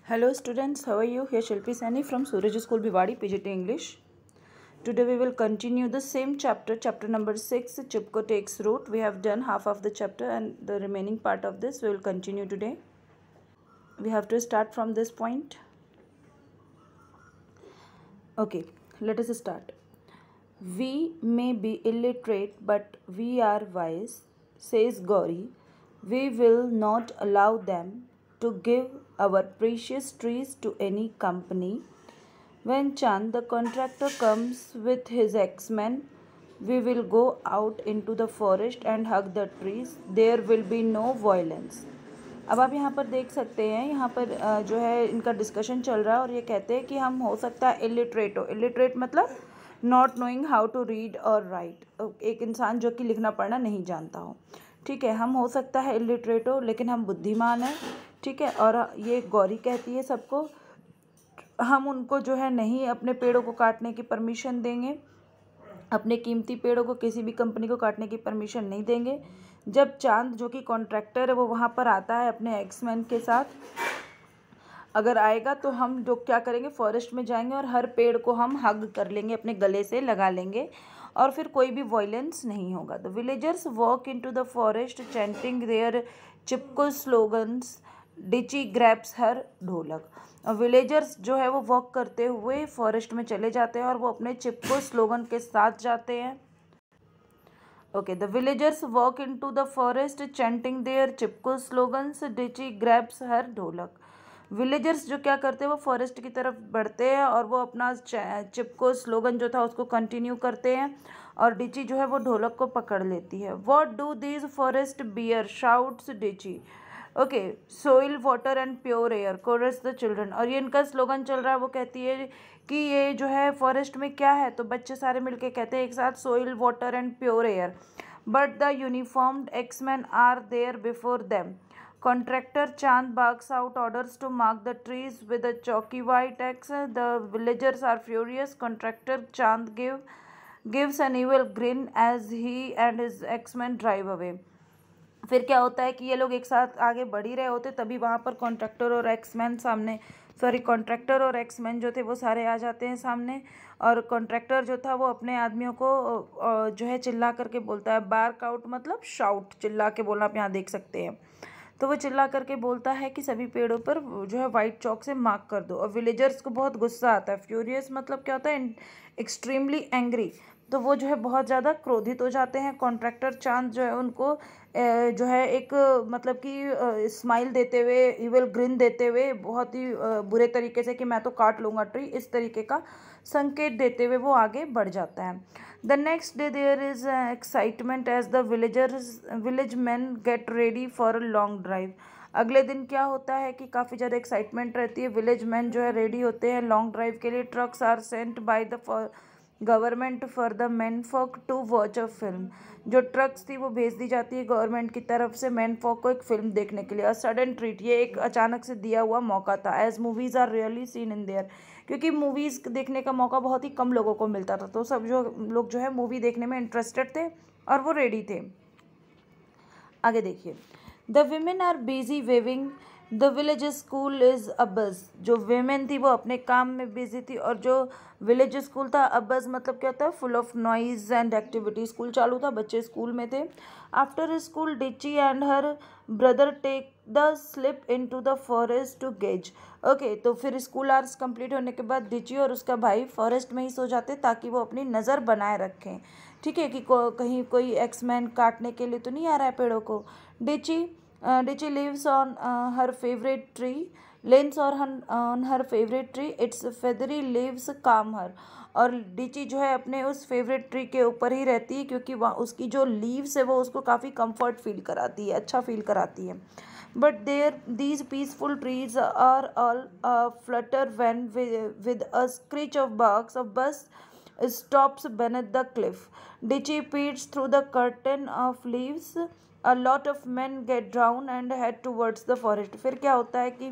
Hello students, how are you? Here Shilpi Sani from Suraj School Bhiwadi, PGT English. Today we will continue the same chapter, chapter number 6, Chipko takes root. We have done half of the chapter and the remaining part of this we will continue today. We have to start from this point. Okay, let us start. We may be illiterate but we are wise, says Gauri. We will not allow them to give our precious trees to any company. When Chand, the contractor, comes with his X-Men, we will go out into the forest and hug the trees. There will be no violence. अब आप यहाँ पर देख सकते हैं, यहाँ पर जो है इनका डिस्कशन चल रहा है और ये कहते हैं कि हम हो सकता है इलिटरेट हो. इलिटरेट मतलब not knowing how to read और राइट, एक इंसान जो कि लिखना पढ़ना नहीं जानता हो. ठीक है, हम हो सकता है इलिटरेट हो लेकिन हम बुद्धिमान हैं. ठीक है, और ये गौरी कहती है सबको, हम उनको जो है नहीं अपने पेड़ों को काटने की परमिशन देंगे, अपने कीमती पेड़ों को किसी भी कंपनी को काटने की परमिशन नहीं देंगे. जब चांद जो कि कॉन्ट्रैक्टर है वो वहाँ पर आता है अपने एक्समैन के साथ, अगर आएगा तो हम जो क्या करेंगे, फॉरेस्ट में जाएंगे और हर पेड़ को हम हग कर लेंगे, अपने गले से लगा लेंगे और फिर कोई भी वॉयलेंस नहीं होगा. The villagers walk into the forest chanting their Chipko slogans. Dichi grabs her dholak. Villagers जो है वो वॉक करते हुए फॉरेस्ट में चले जाते हैं और वो अपने चिपको स्लोगन के साथ जाते हैं. Okay, the villagers walk into the forest chanting their Chipko slogans. Dichi grabs her dholak. Villagers जो क्या करते हैं वो फॉरेस्ट की तरफ बढ़ते हैं और वो अपना चिपको स्लोगन जो था उसको कंटिन्यू करते हैं और डिची जो है वो ढोलक को पकड़ लेती है. What do these forest bear, shouts Dichi. Okay, soil water and pure air, chorus the children. और ये इनका स्लोगन चल रहा है. वो कहती है कि ये जो है फॉरेस्ट में क्या है, तो बच्चे सारे मिलके कहते हैं एक साथ, soil water and pure air. But the uniformed axeman are there before them. Contractor Chand barks out orders to mark the trees with a chalky white X. The villagers are furious. Contractor Chand gives an evil grin as he and his X-men drive away. फिर क्या होता है कि ये लोग एक साथ आगे बढ़ ही रहे होते, तभी वहाँ पर कॉन्ट्रैक्टर और एक्समैन जो थे वो सारे आ जाते हैं सामने. और कॉन्ट्रैक्टर जो था वो अपने आदमियों को जो है चिल्ला करके बोलता है. बार्क आउट मतलब शाउट, चिल्ला के बोलना, आप यहाँ देख सकते हैं. तो वो चिल्ला करके बोलता है कि सभी पेड़ों पर जो है वाइट चौक से मार्क कर दो. और विलेजर्स को बहुत गुस्सा आता है. फ्यूरियस मतलब क्या होता है, एक्सट्रीमली एंग्री. तो वो जो है बहुत ज़्यादा क्रोधित हो जाते हैं. कॉन्ट्रैक्टर चांद जो है उनको जो है एक मतलब कि स्माइल देते हुए, इविल ग्रिन देते हुए, बहुत ही बुरे तरीके से कि मैं तो काट लूँगा ट्री, इस तरीके का संकेत देते हुए वो आगे बढ़ जाता है. The next day there is excitement as the village man get ready for a long drive. अगले दिन क्या होता है कि काफ़ी ज़्यादा एक्साइटमेंट रहती है. विलेज मैन जो है रेडी होते हैं लॉन्ग ड्राइव के लिए. Trucks are sent by the government for the man folk to watch a film. जो ट्रक्स थी वो भेज दी जाती है गवर्नमेंट की तरफ से मैन फॉक को एक फिल्म देखने के लिए. अ सडन ट्रीट, ये एक अचानक से दिया हुआ मौका था. As movies are really seen in there, क्योंकि मूवीज़ देखने का मौका बहुत ही कम लोगों को मिलता था, तो सब जो लोग जो है मूवी देखने में इंटरेस्टेड थे और वो रेडी थे. आगे देखिए. The women are busy weaving. The village school is abuzz. जो वेमेन थी वो अपने काम में बिजी थी और जो विलेज स्कूल था, अबज मतलब क्या होता है, full of noise and activity. School चालू था, बच्चे स्कूल में थे. After school Dichi and her brother take the slip into the forest to graze. Okay, तो फिर स्कूल आवर्स कंप्लीट होने के बाद डिची और उसका भाई फॉरेस्ट में ही सो जाते ताकि वो अपनी नज़र बनाए रखें. ठीक है, कि कहीं कोई एक्समैन काटने के लिए तो नहीं आ रहा है पेड़ों को. डिची lives on her favorite tree, leans on her favorite tree. Its feathery leaves calm her. और डिची जो है अपने उस फेवरेट ट्री के ऊपर ही रहती है क्योंकि वहाँ उसकी जो लीव्स है वो उसको काफ़ी कंफर्ट फील कराती है, अच्छा फील कराती है. But these peaceful trees are all flutter when with a screech of barks of bus stops beneath the cliff. Ditchy peers through the curtain of leaves. A lot of men get down and head towards the forest. फिर क्या होता है कि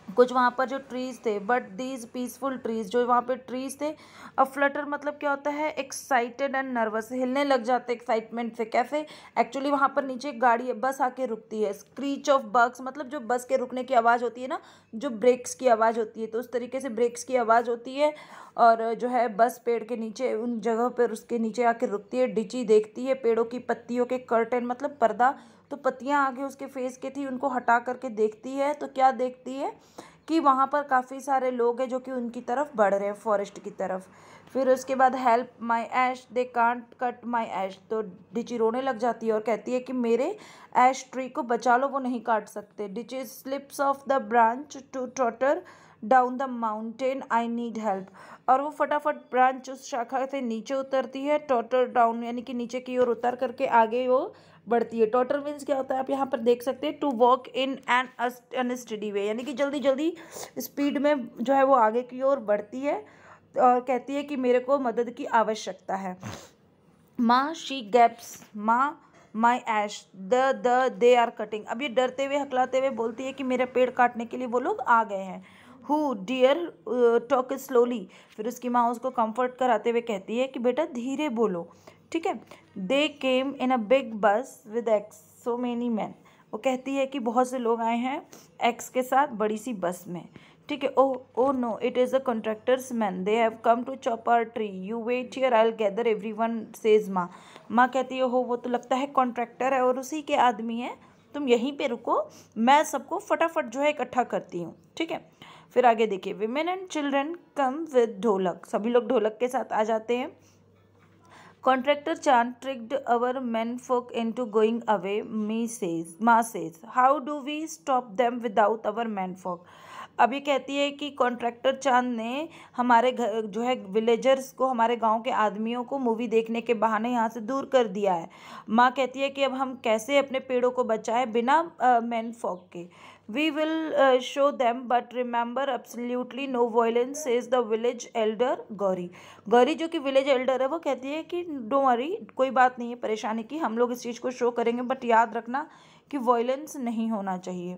कुछ वहाँ पर जो trees थे, बट दीज पीसफुल ट्रीज, जो वहाँ पे ट्रीज थे, अब फ्लटर मतलब क्या होता है, एक्साइटेड एंड नर्वस, हिलने लग जाते एक्साइटमेंट से। कैसे, एक्चुअली वहाँ पर नीचे एक गाड़ी बस आके रुकती है, स्क्रीच ऑफ बग्स मतलब जो बस के रुकने की आवाज़ होती है ना, जो ब्रेक्स की आवाज़ होती है, तो उस तरीके से ब्रेक्स की आवाज़ होती है। और जो है बस पेड़ के नीचे उन जगह पर उसके नीचे आके रुकती है। डिची देखती है पेड़ों की पत्तियों के कर्टन मतलब पर्दा, तो पत्तियां आगे उसके फेस के थी, उनको हटा करके देखती है, तो क्या देखती है कि वहाँ पर काफ़ी सारे लोग हैं जो कि उनकी तरफ बढ़ रहे हैं, फॉरेस्ट की तरफ। फिर उसके बाद help my ash, they can't cut my ash, तो डिची रोने लग जाती है और कहती है कि मेरे ऐश ट्री को बचा लो, वो नहीं काट सकते। Dichi slips off the branch to totter down the mountain, I need help, और वो फटाफट ब्रांच उस शाखा से नीचे उतरती है, टॉटर डाउन यानी कि नीचे की ओर उतर करके आगे वो बढ़ती है। टॉटर मीन्स क्या होता है, आप यहाँ पर देख सकते हैं, to walk in an unsteady way, यानी कि जल्दी जल्दी स्पीड में जो है वो आगे की ओर बढ़ती है और कहती है कि मेरे को मदद की आवश्यकता है। माँ शी गैप्स, माँ माई ऐश द दे आर कटिंग, अब ये डरते हुए हकलाते हुए बोलती है कि मेरे पेड़ काटने के लिए वो लोग आ गए हैं। हु डियर टॉक स्लोली, फिर उसकी माँ उसको कंफर्ट कराते हुए कहती है कि बेटा धीरे बोलो, ठीक है। दे केम इन अ बिग बस with x so many man, वो कहती है कि बहुत से लोग आए हैं एक्स के साथ बड़ी सी बस में, ठीक है। Oh no it is a contractor's man, they have come to chop our tree, you wait here I will gather everyone, says Maa. माँ कहती है हो वो तो लगता है कॉन्ट्रैक्टर है और उसी के आदमी हैं, तुम यहीं पे रुको, मैं सबको फटाफट जो है इकट्ठा करती हूँ, ठीक है। फिर आगे देखिए, women and children come with ढोलक, सभी लोग ढोलक के साथ आ जाते हैं। Contractor Chan tricked our menfolk into going away, Ma says. How do we stop them without our menfolk? अब ये कहती है कि कॉन्ट्रैक्टर चांद ने हमारे घर जो है विलेजर्स को, हमारे गांव के आदमियों को मूवी देखने के बहाने यहाँ से दूर कर दिया है। माँ कहती है कि अब हम कैसे अपने पेड़ों को बचाएं बिना मैन फॉक के। We will show them but remember absolutely no violence, says the village elder Gauri. Gauri जो कि विलेज एल्डर है वो कहती है कि डोंट वरी, कोई बात नहीं है परेशानी की, हम लोग इस चीज़ को शो करेंगे, बट याद रखना कि वायलेंस नहीं होना चाहिए।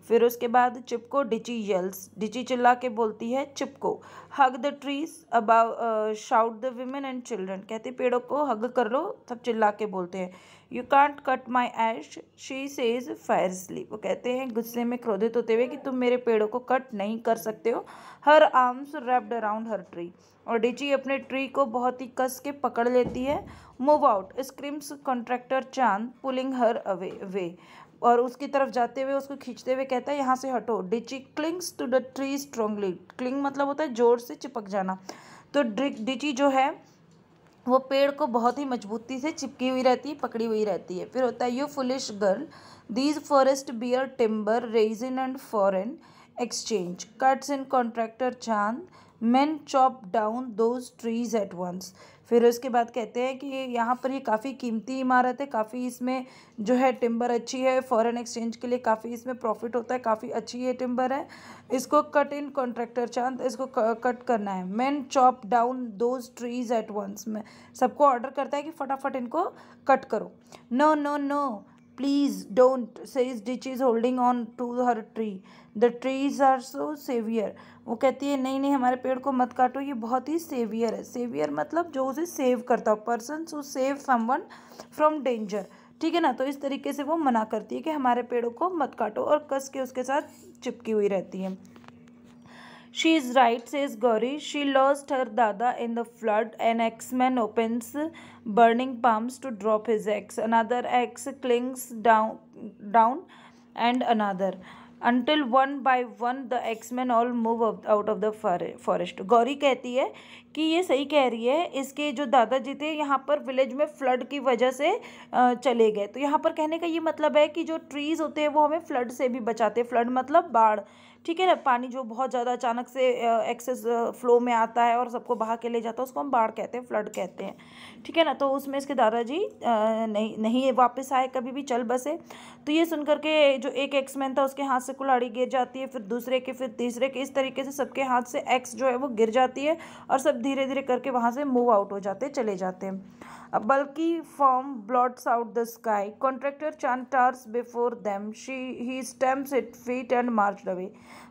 फिर उसके बाद चिपको, डिची येल्स, डिची चिल्ला के बोलती है चिपको। हग द ट्रीज अबाउ shout the women and children, कहते पेड़ों को हग कर लो, सब चिल्ला के बोलते हैं। You can't cut my ash, she says fiercely, वो कहते हैं गुस्से में क्रोधित होते हुए कि तुम मेरे पेड़ों को कट नहीं कर सकते हो। हर आर्म्स रैप्ड अराउंड हर ट्री, और डिची अपने ट्री को बहुत ही कस के पकड़ लेती है। मूव आउट स्क्रीम्स कॉन्ट्रैक्टर चांद पुलिंग हर अवे वे, और उसकी तरफ जाते हुए उसको खींचते हुए कहता है यहाँ से हटो। Dichi clings to the tree strongly, cling मतलब होता है जोर से चिपक जाना, तो डिची जो है वो पेड़ को बहुत ही मजबूती से चिपकी हुई रहती है, पकड़ी हुई रहती है। फिर होता है you foolish girl, these forest bear timber resin and foreign exchange, cuts in contractor Chand, men chop down those trees at once। फिर उसके बाद कहते हैं कि यहाँ पर ये काफ़ी कीमती इमारत है, काफ़ी इसमें जो है टिम्बर अच्छी है, फॉरेन एक्सचेंज के लिए काफ़ी इसमें प्रॉफिट होता है, काफ़ी अच्छी ये टिम्बर है, इसको कट इन कॉन्ट्रैक्टर चांद, इसको कट करना है। men chop down those trees at once, में सबको ऑर्डर करता है कि फटाफट इनको कट करो। No no no please don't, says Dichi's holding on to her tree, the trees are so saviour, वो कहती है नहीं नहीं हमारे पेड़ को मत काटो, ये बहुत ही सेवियर है। सेवियर मतलब जो उसे सेव करता हो, person who save someone from danger, ठीक है ना। तो इस तरीके से वो मना करती है कि हमारे पेड़ों को मत काटो, और कस के उसके साथ चिपकी हुई रहती है। She is right, says Gauri. She lost her dada in the flood. An axeman opens burning palms to drop his axe. Another axe clings down, and another, until one by one the axemen all move out of the forest. Gauri कहती है कि ये सही कह रही है, इसके जो दादाजी थे यहाँ पर विलेज में फ्लड की वजह से चले गए। तो यहाँ पर कहने का ये मतलब है कि जो ट्रीज़ होते हैं वो हमें फ्लड से भी बचाते हैं। फ्लड मतलब बाढ़, ठीक है ना, पानी जो बहुत ज़्यादा अचानक से एक्सेस फ्लो में आता है और सबको बहा के ले जाता है, उसको हम बाढ़ कहते हैं, फ्लड कहते हैं, ठीक है ना। तो उसमें इसके दादाजी नहीं वापस आए, कभी भी चल बसे। तो ये सुन करके जो एक एक्समैन था उसके हाथ से से कुल्हाड़ी गिर जाती है, फिर दूसरे के, फिर तीसरे के, इस तरीके से सबके हाथ से एक्स जो है वो गिर जाती है और सब धीरे धीरे करके वहाँ से मूव आउट हो जाते चले जाते हैं. A bulky form blots out the sky. Contractor Chan towers before them. He stamps its feet and marched away.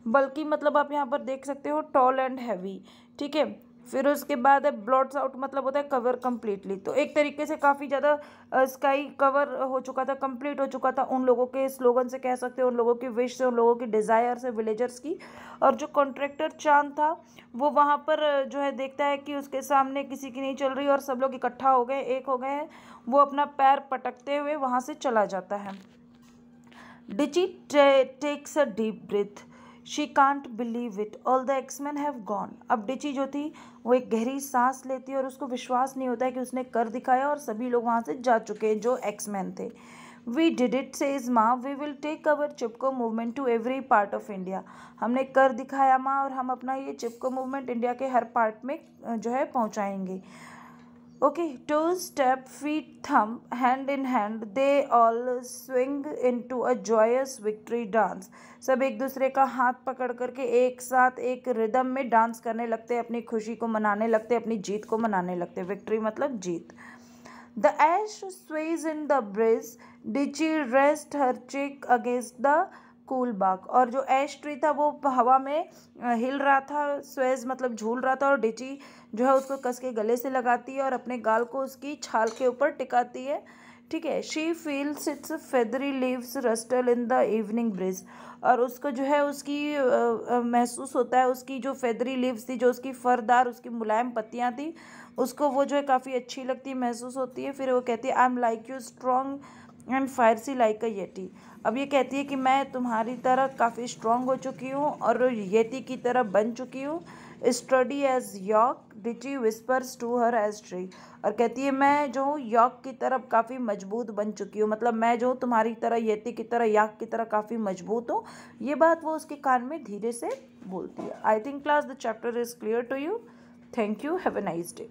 बल्कि मतलब आप यहाँ पर देख सकते हो टॉल एंड हैवी. ठीक है. फिर उसके बाद है ब्लॉट्स आउट, मतलब होता है कवर कम्प्लीटली. तो एक तरीके से काफ़ी ज़्यादा स्काई कवर हो चुका था, कंप्लीट हो चुका था उन लोगों के स्लोगन से कह सकते हो, उन लोगों की विश से, उन लोगों की डिज़ायर से, विलेजर्स की. और जो कॉन्ट्रैक्टर चांद था वो वहाँ पर जो है देखता है कि उसके सामने किसी की नहीं चल रही और सब लोग इकट्ठा हो गए, एक हो गए हैं. वो अपना पैर पटकते हुए वहाँ से चला जाता है. Dichi takes a deep breath. She can't believe it, all the axemen have gone. अब डिची जो थी वो एक गहरी सांस लेती है और उसको विश्वास नहीं होता है कि उसने कर दिखाया और सभी लोग वहाँ से जा चुके हैं जो एक्समैन थे. We did it says Maa, we will take our Chipko movement to every part of India. हमने कर दिखाया माँ और हम अपना ये चिपको मूवमेंट इंडिया के हर पार्ट में जो है पहुँचाएंगे. Okay, toes, step, feet, thumb, hand in hand, they all swing into a joyous victory dance. सब एक दूसरे का हाथ पकड़ करके एक साथ एक रिदम में डांस करने लगते हैं, अपनी खुशी को मनाने लगते हैं, अपनी जीत को मनाने लगते हैं. विक्ट्री मतलब जीत. The ash sways in the breeze. Dichi rests her cheek against the cool bark. और जो ऐश ट्री था वो हवा में हिल रहा था, स्वेज मतलब झूल रहा था, और डिची जो है उसको कस के गले से लगाती है और अपने गाल को उसकी छाल के ऊपर टिकाती है. ठीक है. She feels its feathery leaves rustle in the evening breeze. और उसको जो है उसकी महसूस होता है, उसकी जो फेदरी लीव्स थी, जो उसकी फरदार उसकी मुलायम पत्तियाँ थी, उसको वो जो है काफ़ी अच्छी लगती, महसूस होती है. फिर वो कहती है I am like you strong and fierce like a yeti. अब ये कहती है कि मैं तुम्हारी तरह काफ़ी स्ट्रॉन्ग हो चुकी हूँ और येटी की तरह बन चुकी हूँ. Steady as yak, Dichi whispers to her ash tree. और कहती है मैं जो हूँ यॉक की तरह काफ़ी मजबूत बन चुकी हूँ, मतलब मैं जो हूँ तुम्हारी तरह, येती की तरह, याक की तरह काफ़ी मजबूत हूँ. ये बात वो उसके कान में धीरे से बोलती है. I think class the chapter is clear to you. Thank you. Have a nice day.